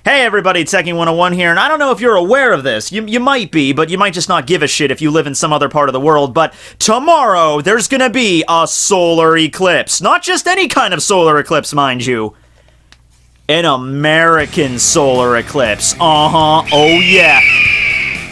Hey everybody, Tekking101 here, and I don't know if you're aware of this. You might be, but you might just not give a shit if you live in some other part of the world, but tomorrow there's gonna be a solar eclipse. Not just any kind of solar eclipse, mind you. An American solar eclipse. Oh yeah.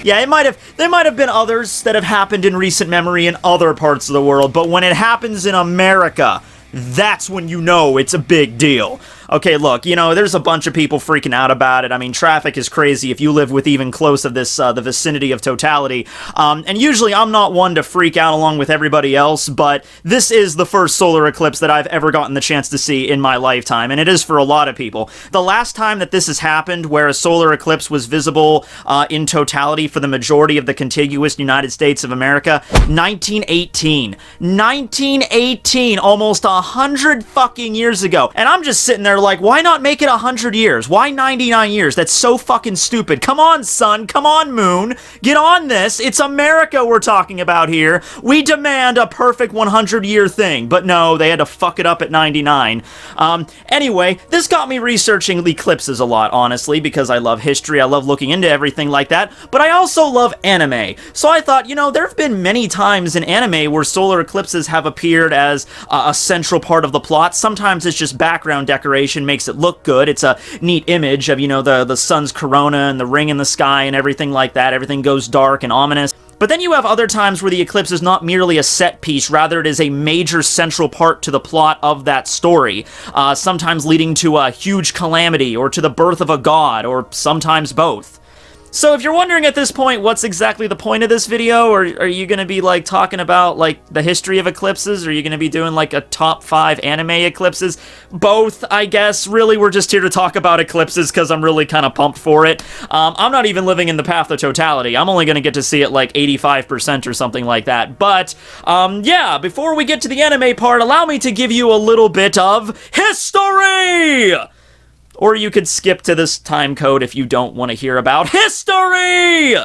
Yeah, there might have been others that have happened in recent memory in other parts of the world, but when it happens in America, that's when you know it's a big deal. Okay, look, you know, there's a bunch of people freaking out about it. I mean, traffic is crazy if you live with even close of this, the vicinity of totality. And usually I'm not one to freak out along with everybody else, but this is the first solar eclipse that I've ever gotten the chance to see in my lifetime, and it is for a lot of people. The last time that this has happened, where a solar eclipse was visible in totality for the majority of the contiguous United States of America, 1918. 1918, almost 100 fucking years ago. And I'm just sitting there like, why not make it 100 years? Why 99 years? That's so fucking stupid. Come on, sun. Come on, moon. Get on this. It's America we're talking about here. We demand a perfect 100-year thing. But no, they had to fuck it up at 99. Anyway, this got me researching eclipses a lot, honestly, because I love history. I love looking into everything like that. But I also love anime. So I thought, you know, there have been many times in anime where solar eclipses have appeared as a central part of the plot. Sometimes it's just background decoration, makes it look good. It's a neat image of, you know, the sun's corona and the ring in the sky and everything like that. Everything goes dark and ominous. But then you have other times where the eclipse is not merely a set piece, rather it is a major central part to the plot of that story, sometimes leading to a huge calamity or to the birth of a god, or sometimes both. So if you're wondering at this point what's exactly the point of this video, or are you going to be like talking about like the history of eclipses, or are you going to be doing like a top 5 anime eclipses? Both, I guess. Really, we're just here to talk about eclipses because I'm really kind of pumped for it. I'm not even living in the path of totality. I'm only going to get to see it like 85% or something like that. But yeah, before we get to the anime part, allow me to give you a little bit of history! Or you could skip to this time code if you don't want to hear about history!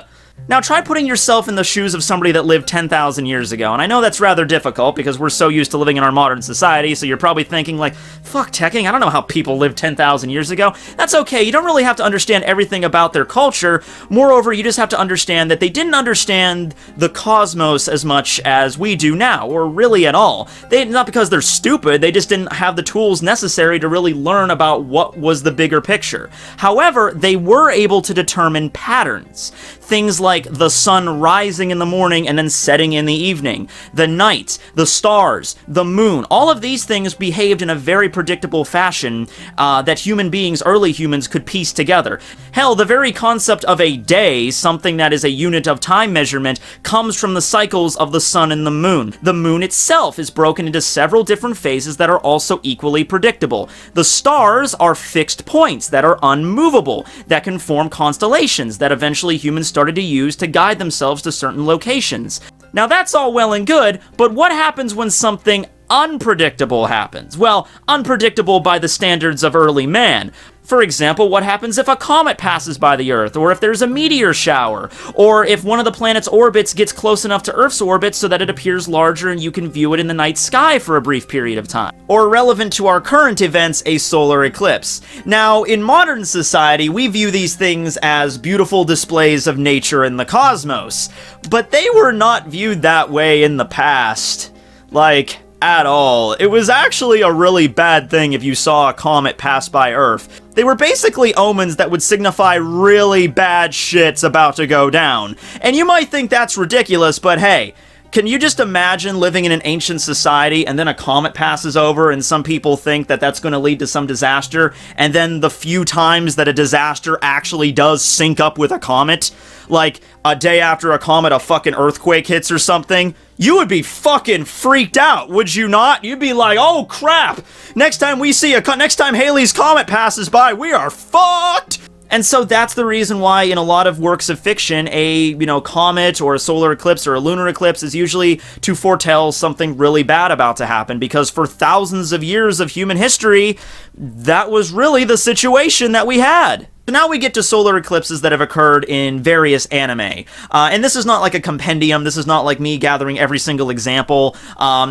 Now try putting yourself in the shoes of somebody that lived 10,000 years ago, and I know that's rather difficult because we're so used to living in our modern society, so you're probably thinking like, fuck Tekking, I don't know how people lived 10,000 years ago. That's okay, you don't really have to understand everything about their culture. Moreover, you just have to understand that they didn't understand the cosmos as much as we do now, or really at all. Not because they're stupid, they just didn't have the tools necessary to really learn about what was the bigger picture. However, they were able to determine patterns. Things like the sun rising in the morning and then setting in the evening, the night, the stars, the moon, all of these things behaved in a very predictable fashion that human beings, early humans, could piece together. Hell, the very concept of a day, something that is a unit of time measurement, comes from the cycles of the sun and the moon. The moon itself is broken into several different phases that are also equally predictable. The stars are fixed points that are unmovable, that can form constellations that eventually humans started to use to guide themselves to certain locations. Now that's all well and good, but what happens when something unpredictable happens? Well, unpredictable by the standards of early man. For example, what happens if a comet passes by the Earth, or if there's a meteor shower, or if one of the planet's orbits gets close enough to Earth's orbit so that it appears larger and you can view it in the night sky for a brief period of time. Or relevant to our current events, a solar eclipse. Now, in modern society, we view these things as beautiful displays of nature and the cosmos, but they were not viewed that way in the past. Like, at all. It was actually a really bad thing if you saw a comet pass by Earth. They were basically omens that would signify really bad shit's about to go down. And you might think that's ridiculous, but hey, can you just imagine living in an ancient society and then a comet passes over and some people think that that's going to lead to some disaster, and then the few times that a disaster actually does sync up with a comet, like a day after a comet a fucking earthquake hits or something, you would be fucking freaked out, would you not? You'd be like, oh crap, next time Halley's Comet passes by, we are fucked! And so that's the reason why in a lot of works of fiction, a, comet or a solar eclipse or a lunar eclipse is usually to foretell something really bad about to happen, because for thousands of years of human history, that was really the situation that we had. So now we get to solar eclipses that have occurred in various anime. And this is not like a compendium, this is not like me gathering every single example,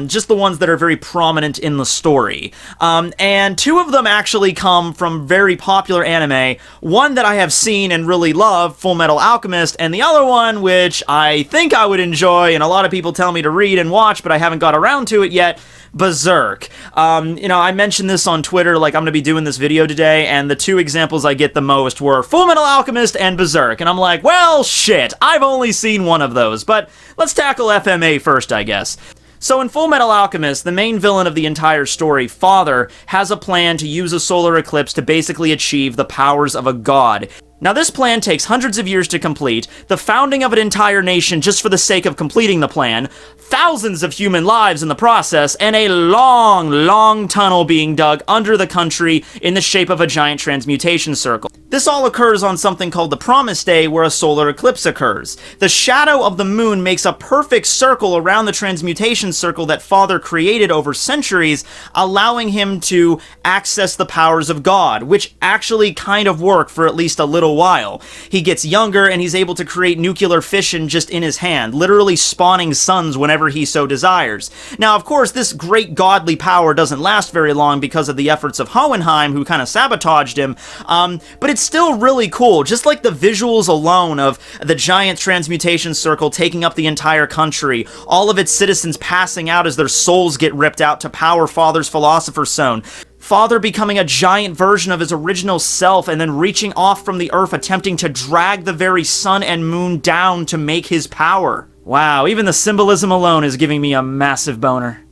just the ones that are very prominent in the story. And two of them actually come from very popular anime, one that I have seen and really love, Fullmetal Alchemist, and the other one, which I think I would enjoy, and a lot of people tell me to read and watch, but I haven't got around to it yet, Berserk. I mentioned this on Twitter, like I'm gonna be doing this video today, and the two examples I get the most were Fullmetal Alchemist and Berserk, and I'm like, well, shit, I've only seen one of those, but let's tackle FMA first, I guess. So in Fullmetal Alchemist, the main villain of the entire story, Father, has a plan to use a solar eclipse to basically achieve the powers of a god. Now this plan takes hundreds of years to complete, the founding of an entire nation just for the sake of completing the plan, thousands of human lives in the process, and a long, long tunnel being dug under the country in the shape of a giant transmutation circle. This all occurs on something called the Promise Day, where a solar eclipse occurs. The shadow of the moon makes a perfect circle around the transmutation circle that Father created over centuries, allowing him to access the powers of God, which actually kind of work for at least a little while. He gets younger and he's able to create nuclear fission just in his hand, literally spawning suns whenever he so desires. Now, of course, this great godly power doesn't last very long because of the efforts of Hohenheim, who kind of sabotaged him, but it's still really cool, just like the visuals alone of the giant transmutation circle taking up the entire country, all of its citizens passing out as their souls get ripped out to power Father's Philosopher's Stone. Father becoming a giant version of his original self and then reaching off from the earth, attempting to drag the very sun and moon down to make his power. Wow, even the symbolism alone is giving me a massive boner.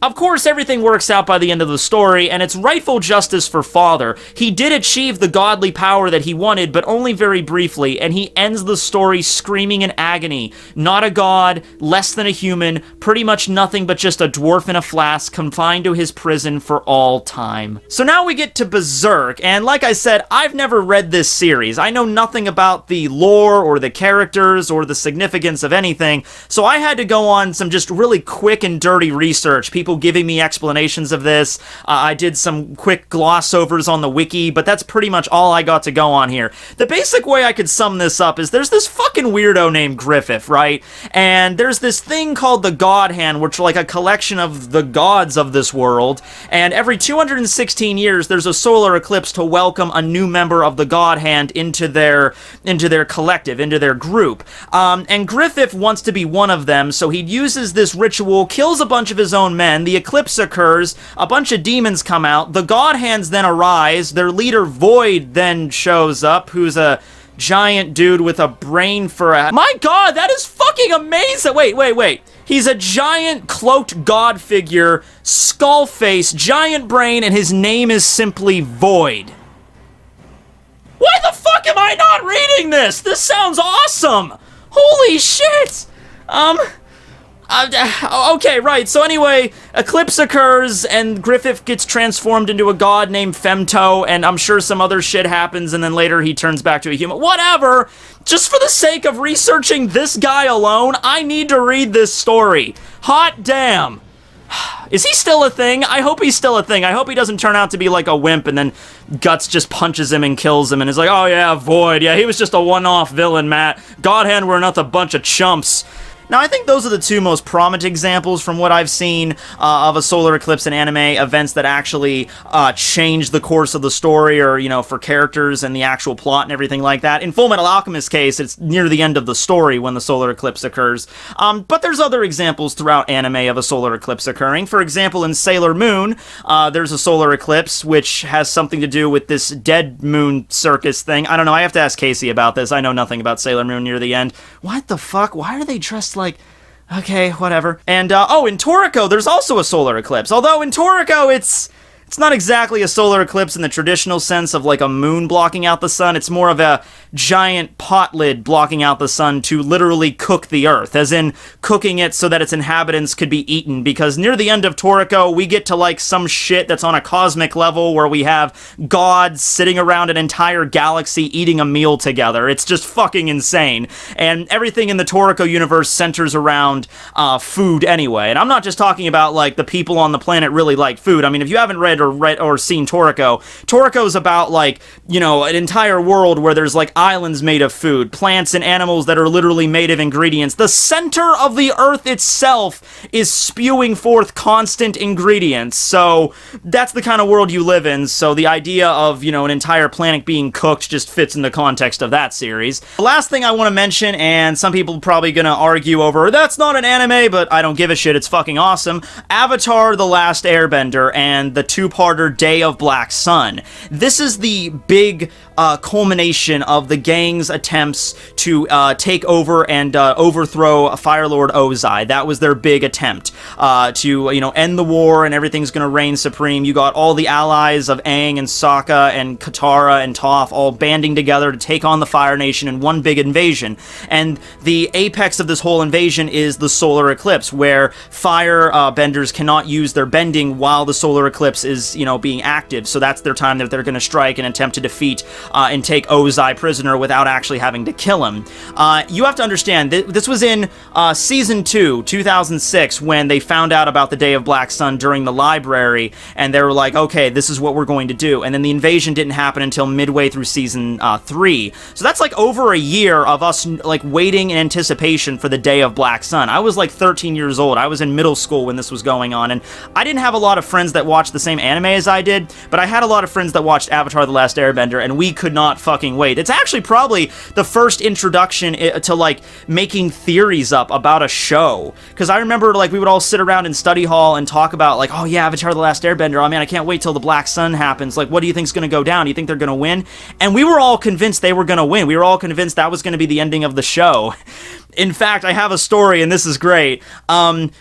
Of course, everything works out by the end of the story, and it's rightful justice for Father. He did achieve the godly power that he wanted, but only very briefly, and he ends the story screaming in agony. Not a god, less than a human, pretty much nothing but just a dwarf in a flask confined to his prison for all time. So now we get to Berserk, and like I said, I've never read this series. I know nothing about the lore or the characters or the significance of anything, so I had to go on some just really quick and dirty research. People giving me explanations of this. I did some quick gloss overs on the wiki, but that's pretty much all I got to go on here. The basic way I could sum this up is there's this fucking weirdo named Griffith, right? And there's this thing called the God Hand, which are like a collection of the gods of this world, and every 216 years there's a solar eclipse to welcome a new member of the God Hand into their collective, into their group. And Griffith wants to be one of them, so he uses this ritual, kills a bunch of his own men. The eclipse occurs, a bunch of demons come out, the God Hands then arise, their leader Void then shows up, who's a giant dude with a brain for a... My god, that is fucking amazing! Wait. He's a giant cloaked god figure, skull face, giant brain, and his name is simply Void. Why the fuck am I not reading this? This sounds awesome! Holy shit! Okay, right, so anyway, eclipse occurs, and Griffith gets transformed into a god named Femto, and I'm sure some other shit happens, and then later he turns back to a human. Whatever! Just for the sake of researching this guy alone, I need to read this story. Hot damn! Is he still a thing? I hope he's still a thing. I hope he doesn't turn out to be like a wimp, and then Guts just punches him and kills him, and is like, oh yeah, Void, yeah, he was just a one-off villain, Matt. Godhand were not a bunch of chumps. Now, I think those are the two most prominent examples from what I've seen of a solar eclipse in anime, events that actually change the course of the story, or, you know, for characters and the actual plot and everything like that. In Fullmetal Alchemist's case, it's near the end of the story when the solar eclipse occurs. But there's other examples throughout anime of a solar eclipse occurring. For example, in Sailor Moon, there's a solar eclipse, which has something to do with this dead moon circus thing. I don't know, I have to ask Casey about this. I know nothing about Sailor Moon near the end. What the fuck? Why are they dressed like... Okay, whatever. And, in Toriko, there's also a solar eclipse. Although in Toriko, it's not exactly a solar eclipse in the traditional sense of like a moon blocking out the sun. It's more of a giant pot lid blocking out the sun to literally cook the earth, as in cooking it so that its inhabitants could be eaten, because near the end of Toriko, we get to like some shit that's on a cosmic level where we have gods sitting around an entire galaxy eating a meal together. It's just fucking insane. And everything in the Toriko universe centers around food anyway. And I'm not just talking about like the people on the planet really like food. I mean, if you haven't read it or seen Toriko. Toriko's about, like, you know, an entire world where there's, like, islands made of food, plants and animals that are literally made of ingredients. The center of the earth itself is spewing forth constant ingredients, so that's the kind of world you live in, so the idea of, you know, an entire planet being cooked just fits in the context of that series. The last thing I want to mention, and some people are probably gonna argue over, that's not an anime, but I don't give a shit, it's fucking awesome. Avatar: The Last Airbender and the two-parter Day of Black Sun. This is the big culmination of the gang's attempts to take over and overthrow Fire Lord Ozai. That was their big attempt to, you know, end the war and everything's gonna reign supreme. You got all the allies of Aang and Sokka and Katara and Toph all banding together to take on the Fire Nation in one big invasion. And the apex of this whole invasion is the solar eclipse, where fire benders cannot use their bending while the solar eclipse is, you know, being active. So that's their time that they're going to strike and attempt to defeat and take Ozai prisoner without actually having to kill him. You have to understand, this was in Season 2, 2006, when they found out about the Day of Black Sun during the library, and they were like, okay, this is what we're going to do. And then the invasion didn't happen until midway through Season 3. So that's like over a year of us, like, waiting in anticipation for the Day of Black Sun. I was like 13 years old. I was in middle school when this was going on, and I didn't have a lot of friends that watched the same anime as I did, but I had a lot of friends that watched Avatar: The Last Airbender, and we could not fucking wait. It's actually probably the first introduction to, like, making theories up about a show, because I remember, like, we would all sit around in study hall and talk about, like, oh yeah, Avatar: The Last Airbender, oh man, I can't wait till the Black Sun happens, like, what do you think's gonna go down? Do you think they're gonna win? And we were all convinced they were gonna win. We were all convinced that was gonna be the ending of the show. In fact, I have a story, and this is great.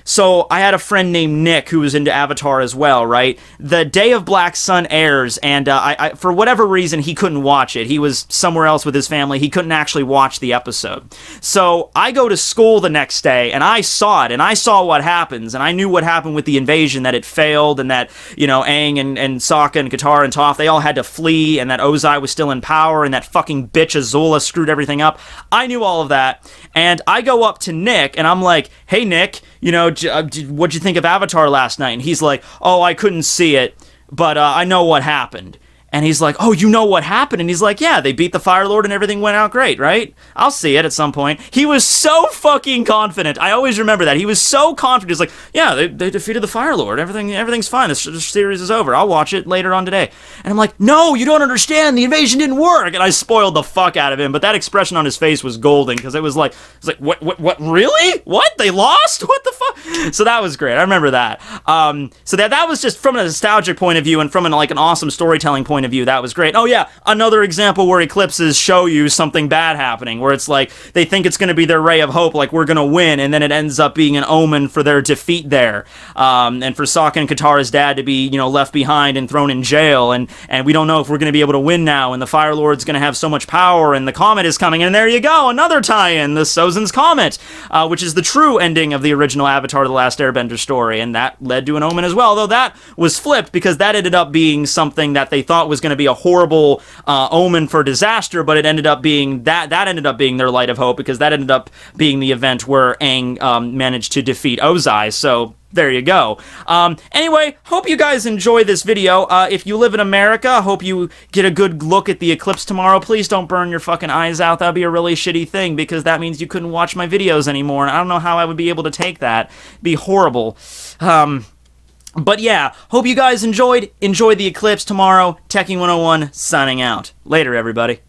So I had a friend named Nick who was into Avatar as well, right? The Day of Black Sun airs, and I for whatever reason, he couldn't watch it. He was somewhere else with his family. He couldn't actually watch the episode. So I go to school the next day, and I saw it, and I saw what happens, and I knew what happened with the invasion, that it failed, and that, you know, Aang and Sokka and Katara and Toph, they all had to flee, and that Ozai was still in power, and that fucking bitch Azula screwed everything up. I knew all of that, and I go up to Nick, and I'm like, hey Nick, you know, what'd you think of Avatar last night? And he's like, oh, I couldn't see it, but I know what happened. And he's like, oh, you know what happened? And he's like, yeah, they beat the Fire Lord and everything went out great, right? I'll see it at some point. He was so fucking confident. I always remember that. He was so confident. He's like, yeah, they defeated the Fire Lord. Everything's fine. This series is over. I'll watch it later on today. And I'm like, no, you don't understand. The invasion didn't work. And I spoiled the fuck out of him. But that expression on his face was golden, because it was like, what, really? What? They lost? What the fuck? So that was great. I remember that. So that was just from a nostalgic point of view, and from an awesome storytelling point of view, that was great. Oh yeah, another example where eclipses show you something bad happening, where it's like they think it's going to be their ray of hope, like we're going to win, and then it ends up being an omen for their defeat there, and for Sokka and Katara's dad to be, you know, left behind and thrown in jail, and we don't know if we're going to be able to win now, and the Fire Lord's going to have so much power, and the comet is coming, and there you go, another tie-in, the Sozin's Comet, which is the true ending of the original Avatar: The Last Airbender story, and that led to an omen as well, though that was flipped, because that ended up being something that they thought was going to be a horrible omen for disaster, but it ended up being that ended up being their light of hope, because that ended up being the event where Aang managed to defeat Ozai. So there you go. Anyway, hope you guys enjoy this video. If you live in America, hope you get a good look at the eclipse tomorrow. Please don't burn your fucking eyes out. That'd be a really shitty thing, because that means you couldn't watch my videos anymore, and I don't know how I would be able to take that. It'd be horrible. But yeah, hope you guys enjoyed. Enjoy the eclipse tomorrow. Tekking101 signing out. Later, everybody.